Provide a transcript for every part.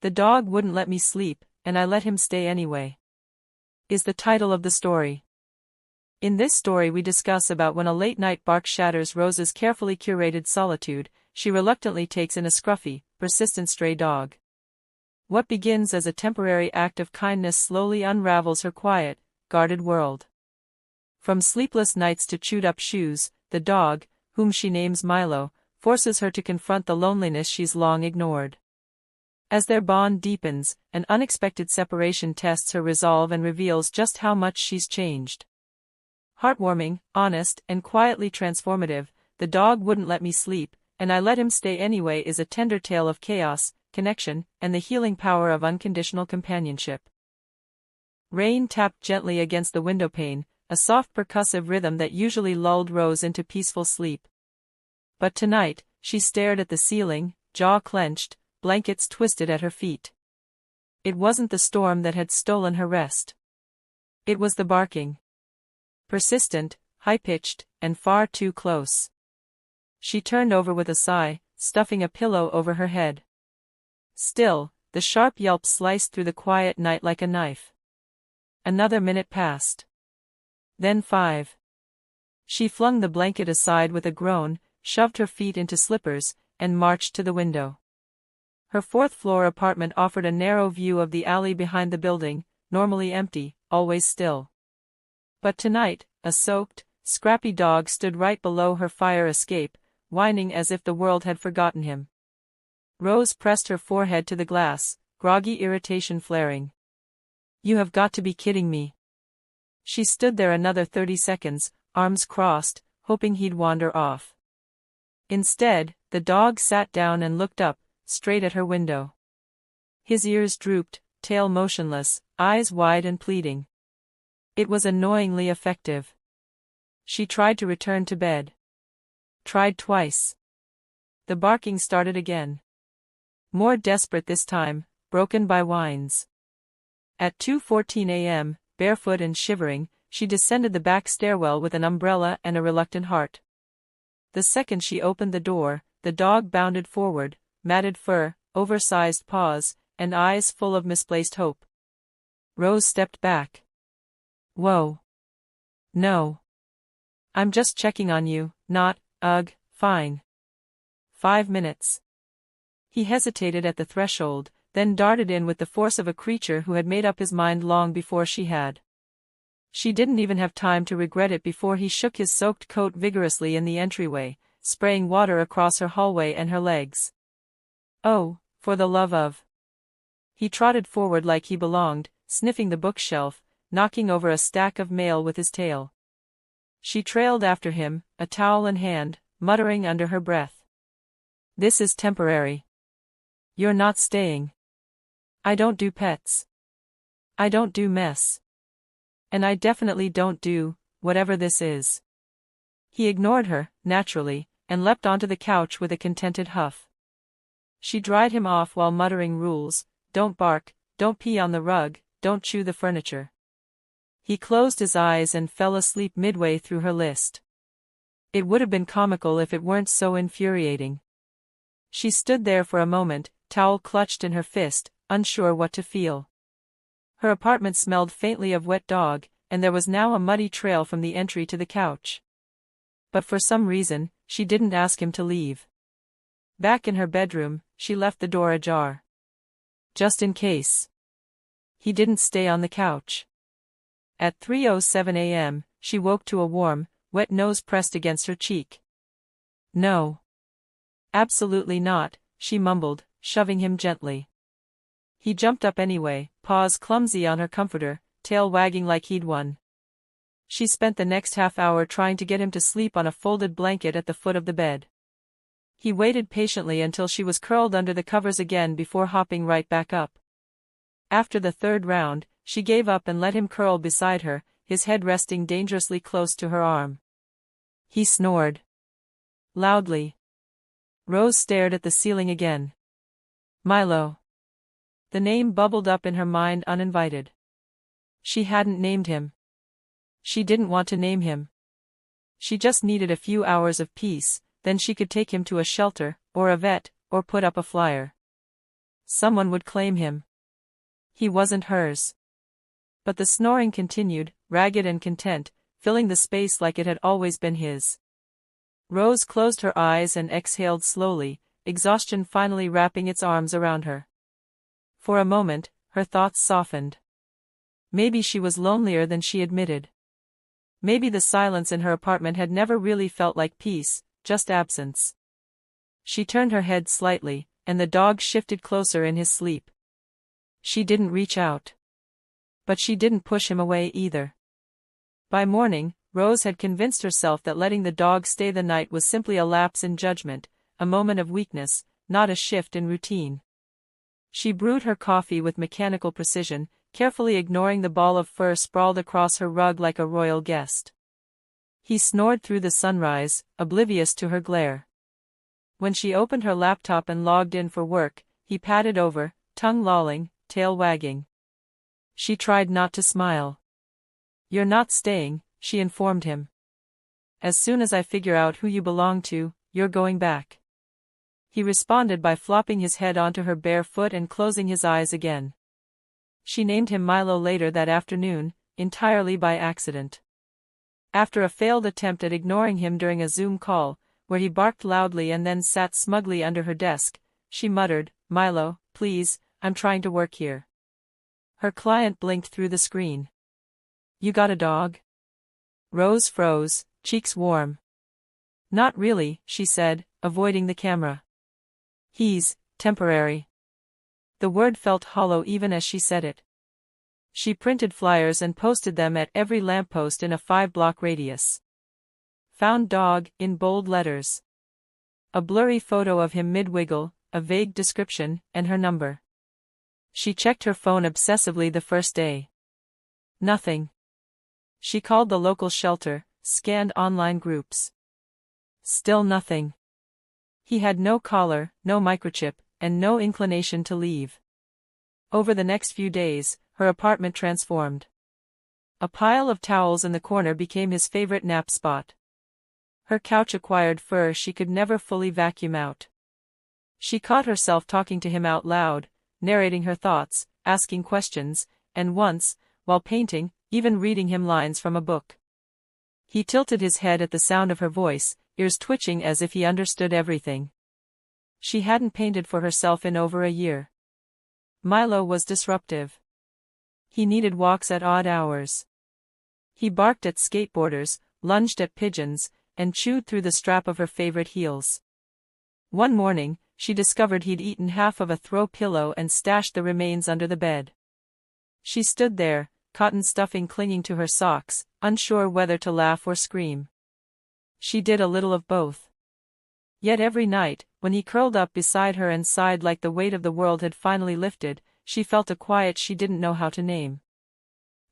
The dog wouldn't let me sleep, and I let him stay anyway. Is the title of the story. In this story we discuss about when a late-night bark shatters Rose's carefully curated solitude, she reluctantly takes in a scruffy, persistent stray dog. What begins as a temporary act of kindness slowly unravels her quiet, guarded world. From sleepless nights to chewed-up shoes, the dog, whom she names Milo, forces her to confront the loneliness she's long ignored. As their bond deepens, an unexpected separation tests her resolve and reveals just how much she's changed. Heartwarming, honest, and quietly transformative, The Dog Wouldn't Let Me Sleep, and I Let Him Stay Anyway is a tender tale of chaos, connection, and the healing power of unconditional companionship. Rain tapped gently against the windowpane, a soft percussive rhythm that usually lulled Rose into peaceful sleep. But tonight, she stared at the ceiling, jaw clenched, blankets twisted at her feet. It wasn't the storm that had stolen her rest. It was the barking. Persistent, high-pitched, and far too close. She turned over with a sigh, stuffing a pillow over her head. Still, the sharp yelp sliced through the quiet night like a knife. Another minute passed. Then 5. She flung the blanket aside with a groan, shoved her feet into slippers, and marched to the window. Her fourth-floor apartment offered a narrow view of the alley behind the building, normally empty, always still. But tonight, a soaked, scrappy dog stood right below her fire escape, whining as if the world had forgotten him. Rose pressed her forehead to the glass, groggy irritation flaring. "You have got to be kidding me." She stood there another 30 seconds, arms crossed, hoping he'd wander off. Instead, the dog sat down and looked up, straight at her window. His ears drooped, tail motionless, eyes wide and pleading. It was annoyingly effective. She tried to return to bed. Tried twice. The barking started again. More desperate this time, broken by whines. At 2:14 a.m., barefoot and shivering, she descended the back stairwell with an umbrella and a reluctant heart. The second she opened the door, the dog bounded forward, matted fur, oversized paws, and eyes full of misplaced hope. Rose stepped back. "Whoa. No. I'm just checking on you, not, ugh, fine. 5 minutes." He hesitated at the threshold, then darted in with the force of a creature who had made up his mind long before she had. She didn't even have time to regret it before he shook his soaked coat vigorously in the entryway, spraying water across her hallway and her legs. "Oh, for the love of..." He trotted forward like he belonged, sniffing the bookshelf, knocking over a stack of mail with his tail. She trailed after him, a towel in hand, muttering under her breath. "This is temporary. You're not staying. I don't do pets. I don't do mess. And I definitely don't do, whatever this is." He ignored her, naturally, and leapt onto the couch with a contented huff. She dried him off while muttering rules: don't bark, don't pee on the rug, don't chew the furniture. He closed his eyes and fell asleep midway through her list. It would have been comical if it weren't so infuriating. She stood there for a moment, towel clutched in her fist, unsure what to feel. Her apartment smelled faintly of wet dog, and there was now a muddy trail from the entry to the couch. But for some reason, she didn't ask him to leave. Back in her bedroom, she left the door ajar. Just in case. He didn't stay on the couch. At 3:07 a.m., she woke to a warm, wet nose pressed against her cheek. "No. Absolutely not," she mumbled, shoving him gently. He jumped up anyway, paws clumsy on her comforter, tail wagging like he'd won. She spent the next half hour trying to get him to sleep on a folded blanket at the foot of the bed. He waited patiently until she was curled under the covers again before hopping right back up. After the third round, she gave up and let him curl beside her, his head resting dangerously close to her arm. He snored. Loudly. Rose stared at the ceiling again. Milo. The name bubbled up in her mind uninvited. She hadn't named him. She didn't want to name him. She just needed a few hours of peace, then she could take him to a shelter, or a vet, or put up a flyer. Someone would claim him. He wasn't hers. But the snoring continued, ragged and content, filling the space like it had always been his. Rose closed her eyes and exhaled slowly, exhaustion finally wrapping its arms around her. For a moment, her thoughts softened. Maybe she was lonelier than she admitted. Maybe the silence in her apartment had never really felt like peace, just absence. She turned her head slightly, and the dog shifted closer in his sleep. She didn't reach out. But she didn't push him away either. By morning, Rose had convinced herself that letting the dog stay the night was simply a lapse in judgment, a moment of weakness, not a shift in routine. She brewed her coffee with mechanical precision, carefully ignoring the ball of fur sprawled across her rug like a royal guest. He snored through the sunrise, oblivious to her glare. When she opened her laptop and logged in for work, he padded over, tongue lolling, tail wagging. She tried not to smile. "You're not staying," she informed him. "As soon as I figure out who you belong to, you're going back." He responded by flopping his head onto her bare foot and closing his eyes again. She named him Milo later that afternoon, entirely by accident. After a failed attempt at ignoring him during a Zoom call, where he barked loudly and then sat smugly under her desk, she muttered, "Milo, please, I'm trying to work here." Her client blinked through the screen. "You got a dog?" Rose froze, cheeks warm. "Not really," she said, avoiding the camera. "He's temporary." The word felt hollow even as she said it. She printed flyers and posted them at every lamppost in a 5-block radius. "Found dog," in bold letters. A blurry photo of him mid-wiggle, a vague description, and her number. She checked her phone obsessively the first day. Nothing. She called the local shelter, scanned online groups. Still nothing. He had no collar, no microchip, and no inclination to leave. Over the next few days, her apartment transformed. A pile of towels in the corner became his favorite nap spot. Her couch acquired fur she could never fully vacuum out. She caught herself talking to him out loud, narrating her thoughts, asking questions, and once, while painting, even reading him lines from a book. He tilted his head at the sound of her voice, ears twitching as if he understood everything. She hadn't painted for herself in over a year. Milo was disruptive. He needed walks at odd hours. He barked at skateboarders, lunged at pigeons, and chewed through the strap of her favorite heels. One morning, she discovered he'd eaten half of a throw pillow and stashed the remains under the bed. She stood there, cotton stuffing clinging to her socks, unsure whether to laugh or scream. She did a little of both. Yet every night, when he curled up beside her and sighed like the weight of the world had finally lifted, she felt a quiet she didn't know how to name.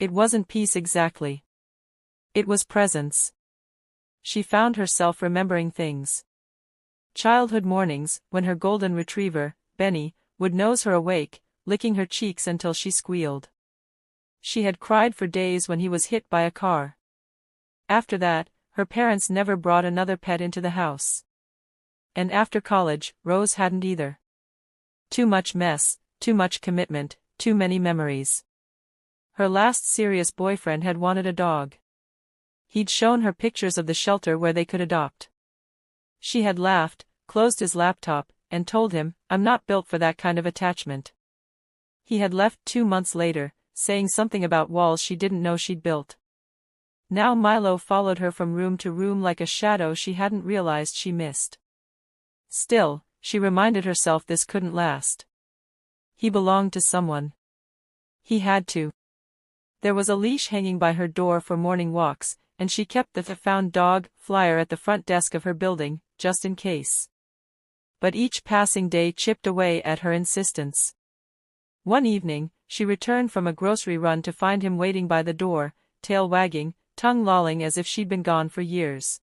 It wasn't peace exactly. It was presence. She found herself remembering things. Childhood mornings, when her golden retriever, Benny, would nose her awake, licking her cheeks until she squealed. She had cried for days when he was hit by a car. After that, her parents never brought another pet into the house. And after college, Rose hadn't either. Too much mess, too much commitment, too many memories. Her last serious boyfriend had wanted a dog. He'd shown her pictures of the shelter where they could adopt. She had laughed, closed his laptop, and told him, "I'm not built for that kind of attachment." He had left 2 months later, saying something about walls she didn't know she'd built. Now Milo followed her from room to room like a shadow she hadn't realized she missed. Still, she reminded herself this couldn't last. He belonged to someone. He had to. There was a leash hanging by her door for morning walks, and she kept the "found dog" flyer at the front desk of her building, just in case. But each passing day chipped away at her insistence. One evening, she returned from a grocery run to find him waiting by the door, tail wagging, tongue lolling as if she'd been gone for years.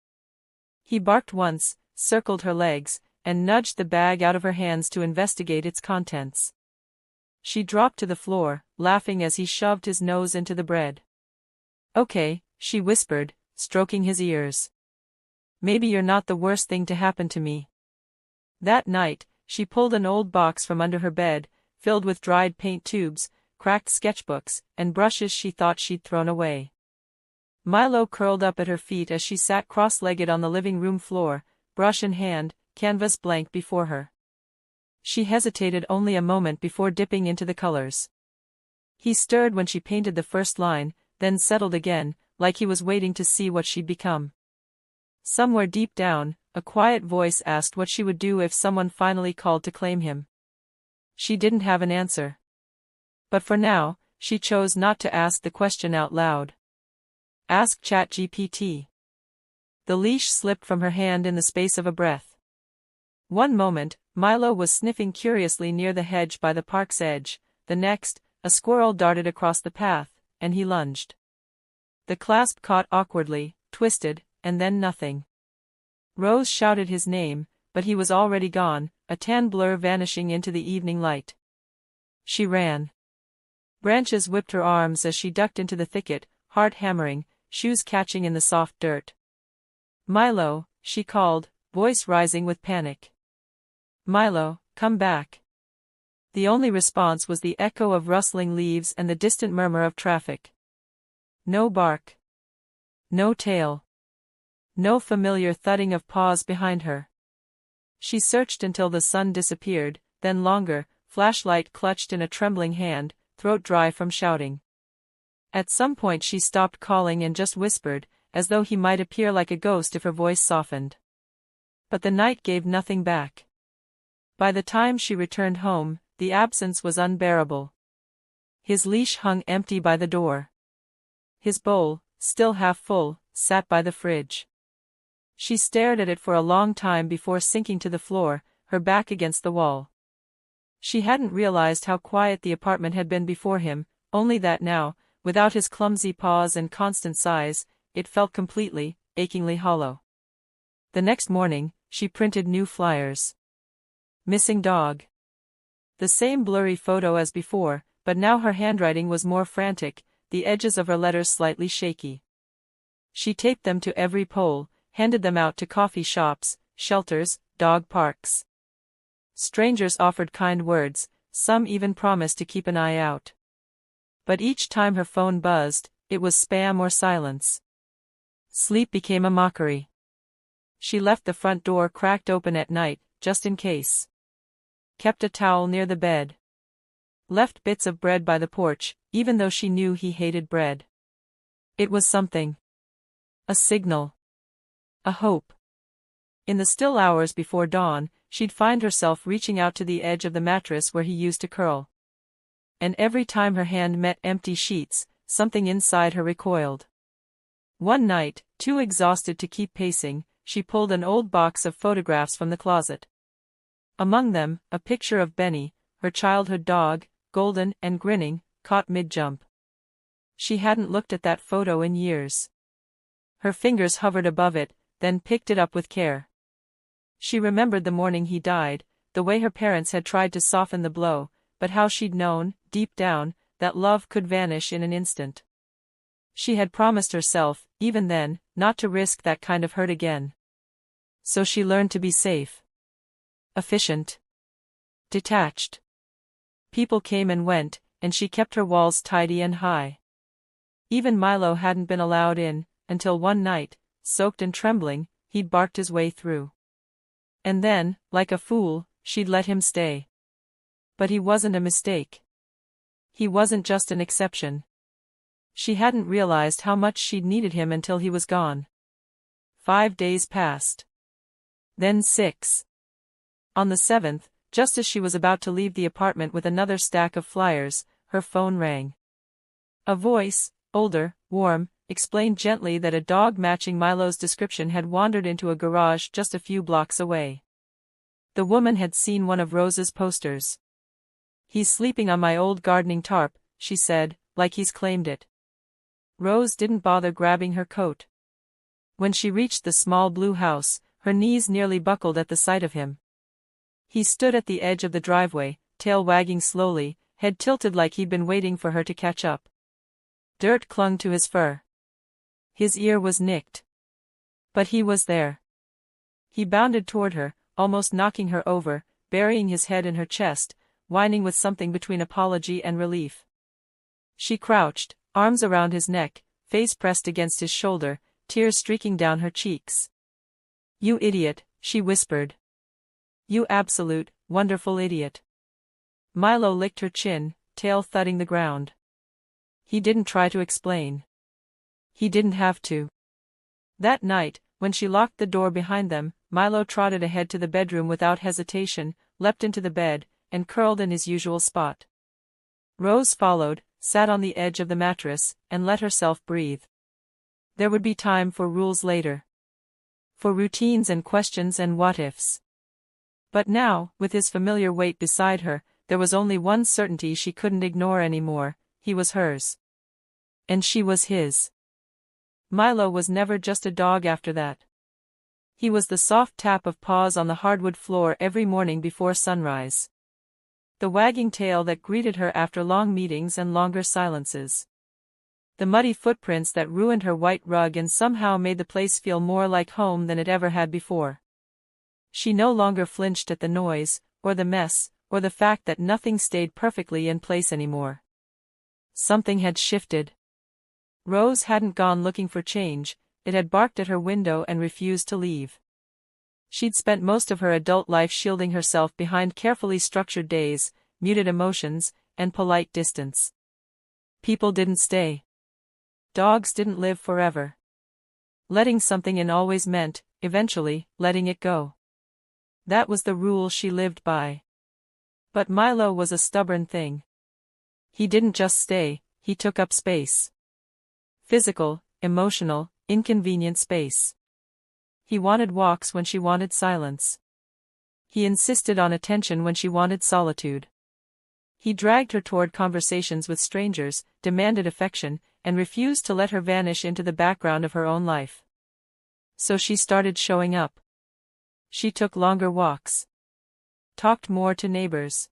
He barked once, circled her legs, and nudged the bag out of her hands to investigate its contents. She dropped to the floor, laughing as he shoved his nose into the bread. "Okay," she whispered, stroking his ears. "Maybe you're not the worst thing to happen to me." That night, she pulled an old box from under her bed, filled with dried paint tubes, cracked sketchbooks, and brushes she thought she'd thrown away. Milo curled up at her feet as she sat cross-legged on the living room floor, brush in hand, canvas blank before her. She hesitated only a moment before dipping into the colors. He stirred when she painted the first line, then settled again, like he was waiting to see what she'd become. Somewhere deep down, a quiet voice asked what she would do if someone finally called to claim him. She didn't have an answer. But for now, she chose not to ask the question out loud. Ask ChatGPT. The leash slipped from her hand in the space of a breath. One moment, Milo was sniffing curiously near the hedge by the park's edge, the next, a squirrel darted across the path, and he lunged. The clasp caught awkwardly, twisted, and then nothing. Rose shouted his name, but he was already gone, a tan blur vanishing into the evening light. She ran. Branches whipped her arms as she ducked into the thicket, heart hammering, shoes catching in the soft dirt. Milo, she called, voice rising with panic. Milo, come back. The only response was the echo of rustling leaves and the distant murmur of traffic. No bark. No tail. No familiar thudding of paws behind her. She searched until the sun disappeared, then longer, flashlight clutched in a trembling hand, throat dry from shouting. At some point she stopped calling and just whispered, as though he might appear like a ghost if her voice softened. But the night gave nothing back. By the time she returned home, the absence was unbearable. His leash hung empty by the door. His bowl, still half full, sat by the fridge. She stared at it for a long time before sinking to the floor, her back against the wall. She hadn't realized how quiet the apartment had been before him, only that now, without his clumsy paws and constant sighs, it felt completely, achingly hollow. The next morning, she printed new flyers. Missing dog. The same blurry photo as before, but now her handwriting was more frantic, the edges of her letters slightly shaky. She taped them to every pole, handed them out to coffee shops, shelters, dog parks. Strangers offered kind words, some even promised to keep an eye out. But each time her phone buzzed, it was spam or silence. Sleep became a mockery. She left the front door cracked open at night, just in case. Kept a towel near the bed. Left bits of bread by the porch, even though she knew he hated bread. It was something. A signal. A hope. In the still hours before dawn, she'd find herself reaching out to the edge of the mattress where he used to curl. And every time her hand met empty sheets, something inside her recoiled. One night, too exhausted to keep pacing, she pulled an old box of photographs from the closet. Among them, a picture of Benny, her childhood dog, golden and grinning, caught mid-jump. She hadn't looked at that photo in years. Her fingers hovered above it, then picked it up with care. She remembered the morning he died, the way her parents had tried to soften the blow, but how she'd known, deep down, that love could vanish in an instant. She had promised herself, even then, not to risk that kind of hurt again. So she learned to be safe. Efficient. Detached. People came and went, and she kept her walls tidy and high. Even Milo hadn't been allowed in, until one night, soaked and trembling, he'd barked his way through. And then, like a fool, she'd let him stay. But he wasn't a mistake. He wasn't just an exception. She hadn't realized how much she'd needed him until he was gone. 5 days passed. Then 6. On the 7th, just as she was about to leave the apartment with another stack of flyers, her phone rang. A voice, older, warm, explained gently that a dog matching Milo's description had wandered into a garage just a few blocks away. The woman had seen one of Rose's posters. "He's sleeping on my old gardening tarp," she said, like he's claimed it. Rose didn't bother grabbing her coat. When she reached the small blue house, her knees nearly buckled at the sight of him. He stood at the edge of the driveway, tail wagging slowly, head tilted like he'd been waiting for her to catch up. Dirt clung to his fur. His ear was nicked. But he was there. He bounded toward her, almost knocking her over, burying his head in her chest, whining with something between apology and relief. She crouched, arms around his neck, face pressed against his shoulder, tears streaking down her cheeks. "You idiot," she whispered. "You absolute, wonderful idiot." Milo licked her chin, tail thudding the ground. He didn't try to explain. He didn't have to. That night, when she locked the door behind them, Milo trotted ahead to the bedroom without hesitation, leapt into the bed, and curled in his usual spot. Rose followed, sat on the edge of the mattress, and let herself breathe. There would be time for rules later. For routines and questions and what-ifs. But now, with his familiar weight beside her, there was only one certainty she couldn't ignore anymore: he was hers. And she was his. Milo was never just a dog after that. He was the soft tap of paws on the hardwood floor every morning before sunrise. The wagging tail that greeted her after long meetings and longer silences. The muddy footprints that ruined her white rug and somehow made the place feel more like home than it ever had before. She no longer flinched at the noise, or the mess, or the fact that nothing stayed perfectly in place anymore. Something had shifted. Rose hadn't gone looking for change, it had barked at her window and refused to leave. She'd spent most of her adult life shielding herself behind carefully structured days, muted emotions, and polite distance. People didn't stay. Dogs didn't live forever. Letting something in always meant, eventually, letting it go. That was the rule she lived by. But Milo was a stubborn thing. He didn't just stay, he took up space. Physical, emotional, inconvenient space. He wanted walks when she wanted silence. He insisted on attention when she wanted solitude. He dragged her toward conversations with strangers, demanded affection, and refused to let her vanish into the background of her own life. So she started showing up. She took longer walks. Talked more to neighbors.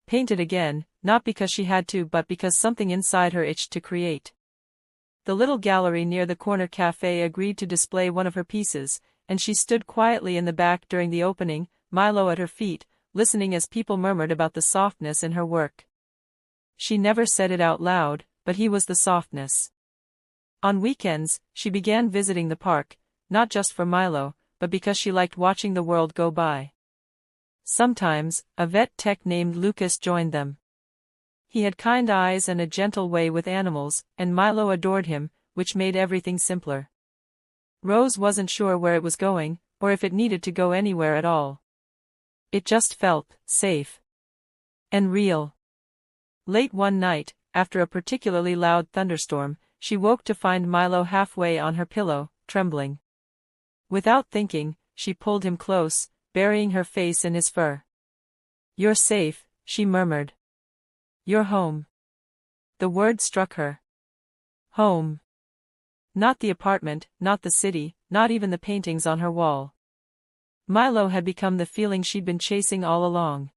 Painted again, not because she had to but because something inside her itched to create. The little gallery near the corner cafe agreed to display one of her pieces, and she stood quietly in the back during the opening, Milo at her feet, listening as people murmured about the softness in her work. She never said it out loud, but he was the softness. On weekends, she began visiting the park, not just for Milo, but because she liked watching the world go by. Sometimes, a vet tech named Lucas joined them. He had kind eyes and a gentle way with animals, and Milo adored him, which made everything simpler. Rose wasn't sure where it was going, or if it needed to go anywhere at all. It just felt safe. And real. Late one night, after a particularly loud thunderstorm, she woke to find Milo halfway on her pillow, trembling. Without thinking, she pulled him close, burying her face in his fur. "You're safe," she murmured. "You're home." The word struck her. Home. Not the apartment, not the city, not even the paintings on her wall. Milo had become the feeling she'd been chasing all along.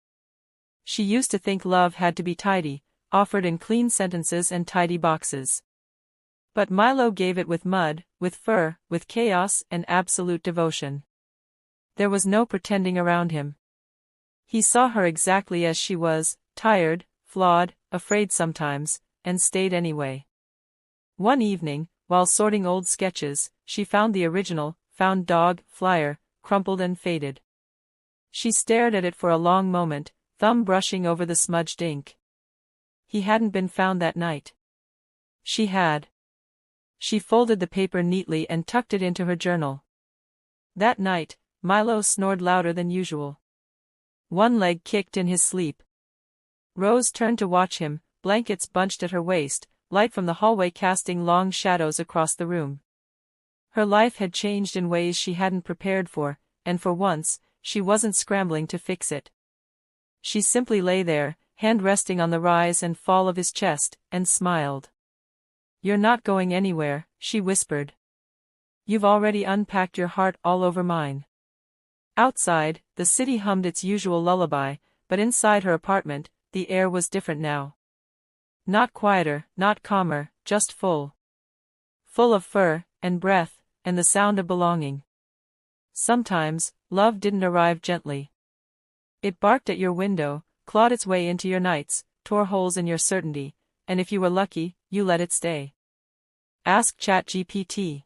She used to think love had to be tidy, offered in clean sentences and tidy boxes. But Milo gave it with mud, with fur, with chaos and absolute devotion. There was no pretending around him. He saw her exactly as she was, tired, flawed, afraid sometimes, and stayed anyway. One evening, while sorting old sketches, she found the original, found dog, flyer, crumpled and faded. She stared at it for a long moment, thumb brushing over the smudged ink. He hadn't been found that night. She had. She folded the paper neatly and tucked it into her journal. That night, Milo snored louder than usual. One leg kicked in his sleep. Rose turned to watch him, blankets bunched at her waist, light from the hallway casting long shadows across the room. Her life had changed in ways she hadn't prepared for, and for once, she wasn't scrambling to fix it. She simply lay there, hand resting on the rise and fall of his chest, and smiled. "You're not going anywhere," she whispered. "You've already unpacked your heart all over mine." Outside, the city hummed its usual lullaby, but inside her apartment, the air was different now. Not quieter, not calmer, just full. Full of fur, and breath, and the sound of belonging. Sometimes, love didn't arrive gently. It barked at your window, clawed its way into your nights, tore holes in your certainty, and if you were lucky, you let it stay. Ask ChatGPT.